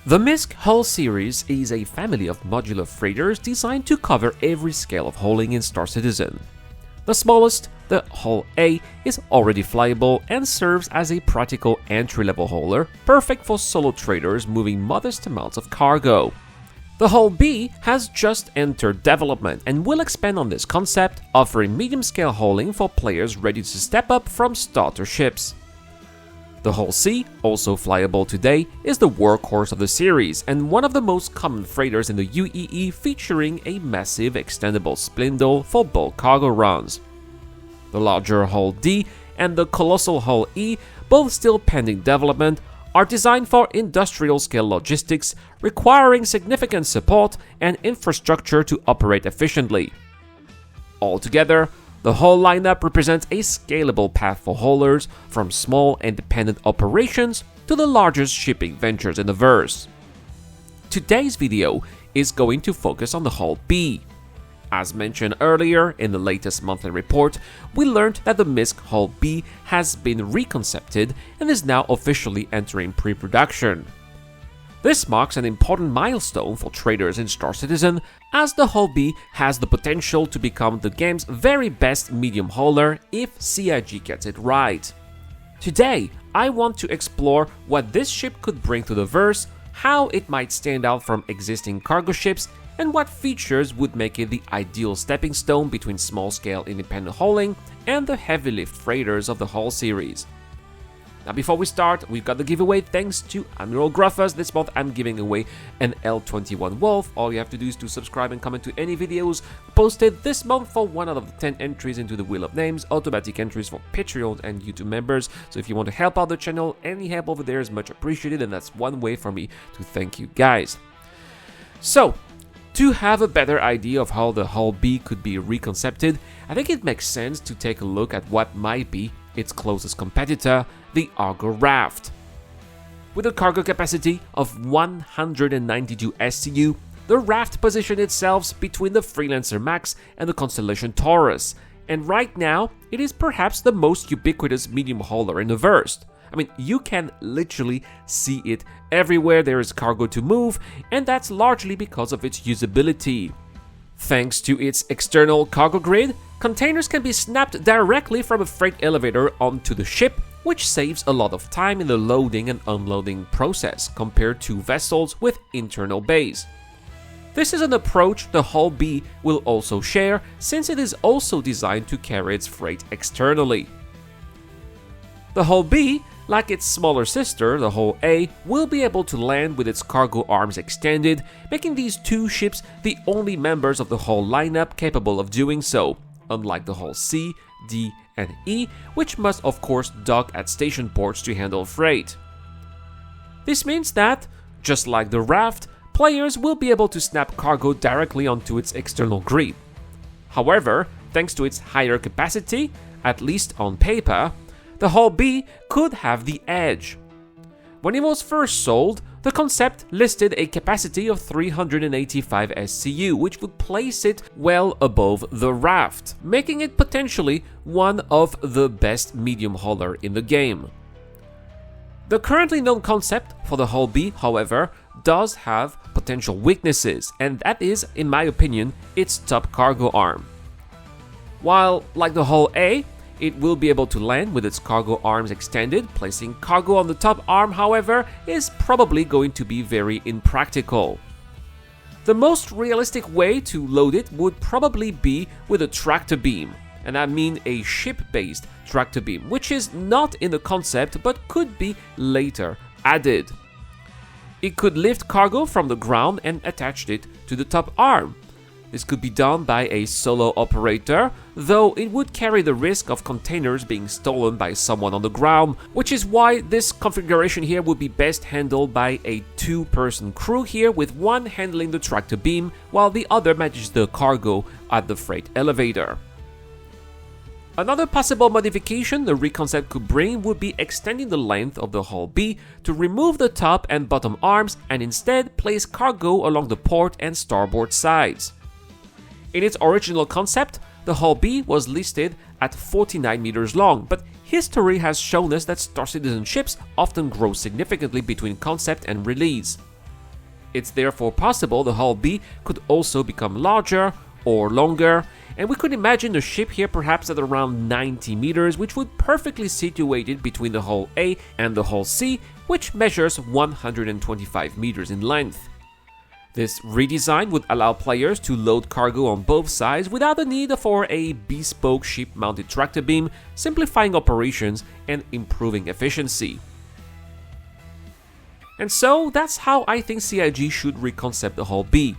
The MISC Hull series is a family of modular freighters designed to cover every scale of hulling in Star Citizen. The smallest, the Hull A, is already flyable and serves as a practical entry-level hauler, perfect for solo traders moving modest amounts of cargo. The Hull B has just entered development and will expand on this concept, offering medium-scale hauling for players ready to step up from starter ships. The Hull C, also flyable today, is the workhorse of the series and one of the most common freighters in the UEE, featuring a massive extendable spindle for bulk cargo runs. The larger Hull D and the colossal Hull E, both still pending development, are designed for industrial-scale logistics, requiring significant support and infrastructure to operate efficiently. Altogether, the Hull lineup represents a scalable path for haulers, from small independent operations to the largest shipping ventures in the verse. Today's video is going to focus on the Hull B. As mentioned earlier in the latest monthly report, we learned that the MISC Hull B has been reconcepted and is now officially entering pre-production. This marks an important milestone for traders in Star Citizen, as the Hull B has the potential to become the game's very best medium hauler if CIG gets it right. Today, I want to explore what this ship could bring to the verse, how it might stand out from existing cargo ships, and what features would make it the ideal stepping stone between small-scale independent hauling and the heavy-lift freighters of the Hull series. Now, before we start, we've got the giveaway thanks to Admiral Gruffers. This month I'm giving away an L21 Wolf. All you have to do is to subscribe and comment to any videos posted this month for 1 out of the 10 entries into the Wheel of Names, automatic entries for Patreon and YouTube members. So if you want to help out the channel, any help over there is much appreciated, and that's one way for me to thank you guys. So, to have a better idea of how the Hull B could be reconcepted, I think it makes sense to take a look at what might be its closest competitor, the Argo Raft. With a cargo capacity of 192 SCU, the Raft positioned itself between the Freelancer Max and the Constellation Taurus, and right now it is perhaps the most ubiquitous medium hauler in the verse. I mean, you can literally see it everywhere there is cargo to move, and that's largely because of its usability. Thanks to its external cargo grid, containers can be snapped directly from a freight elevator onto the ship, which saves a lot of time in the loading and unloading process compared to vessels with internal bays. This is an approach the Hull B will also share, since it is also designed to carry its freight externally. The Hull B, like its smaller sister, the Hull A, will be able to land with its cargo arms extended, making these two ships the only members of the Hull lineup capable of doing so, unlike the Hull C, D, and E, which must of course dock at station ports to handle freight. This means that, just like the Raft, players will be able to snap cargo directly onto its external grid. However, thanks to its higher capacity, at least on paper, the Hull B could have the edge. When it was first sold, the concept listed a capacity of 385 SCU, which would place it well above the Raft, making it potentially one of the best medium hauler in the game. The currently known concept for the Hull B, however, does have potential weaknesses, and that is, in my opinion, its top cargo arm. While, like the Hull A, it will be able to land with its cargo arms extended, placing cargo on the top arm, however, is probably going to be very impractical. The most realistic way to load it would probably be with a tractor beam, and I mean a ship-based tractor beam, which is not in the concept but could be later added. It could lift cargo from the ground and attach it to the top arm. This could be done by a solo operator, though it would carry the risk of containers being stolen by someone on the ground, which is why this configuration here would be best handled by a 2-person crew here, with one handling the tractor beam while the other manages the cargo at the freight elevator. Another possible modification the reconcept could bring would be extending the length of the Hull B to remove the top and bottom arms and instead place cargo along the port and starboard sides. In its original concept, the Hull B was listed at 49 meters long, but history has shown us that Star Citizen ships often grow significantly between concept and release. It's therefore possible the Hull B could also become larger or longer, and we could imagine the ship here perhaps at around 90 meters, which would perfectly situate it between the Hull A and the Hull C, which measures 125 meters in length. This redesign would allow players to load cargo on both sides without the need for a bespoke ship-mounted tractor beam, simplifying operations and improving efficiency. And so that's how I think CIG should reconcept the Hull B.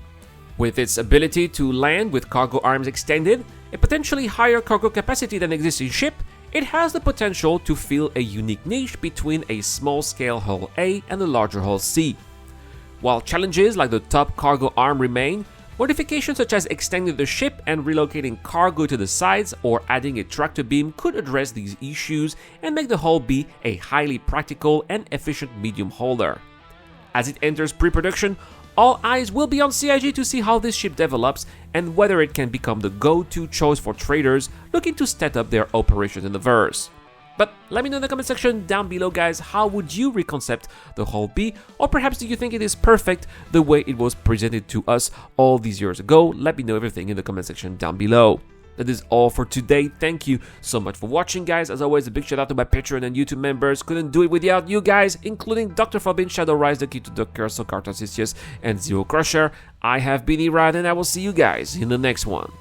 With its ability to land with cargo arms extended, a potentially higher cargo capacity than existing ship, it has the potential to fill a unique niche between a small-scale Hull A and a larger Hull C. While challenges like the top cargo arm remain, modifications such as extending the ship and relocating cargo to the sides or adding a tractor beam could address these issues and make the Hull B a highly practical and efficient medium holder. As it enters pre-production, all eyes will be on CIG to see how this ship develops and whether it can become the go-to choice for traders looking to step up their operations in the verse. But let me know in the comment section down below, guys, how would you reconcept the Hull B? Or perhaps do you think it is perfect the way it was presented to us all these years ago? Let me know everything in the comment section down below. That is all for today. Thank you so much for watching, guys. As always, a big shout out to my Patreon and YouTube members. Couldn't do it without you guys, including Dr. Fabin, Shadow Rise, The Key to the Curse, Carta Sicius, and Zero Crusher. I have been Erad, and I will see you guys in the next one.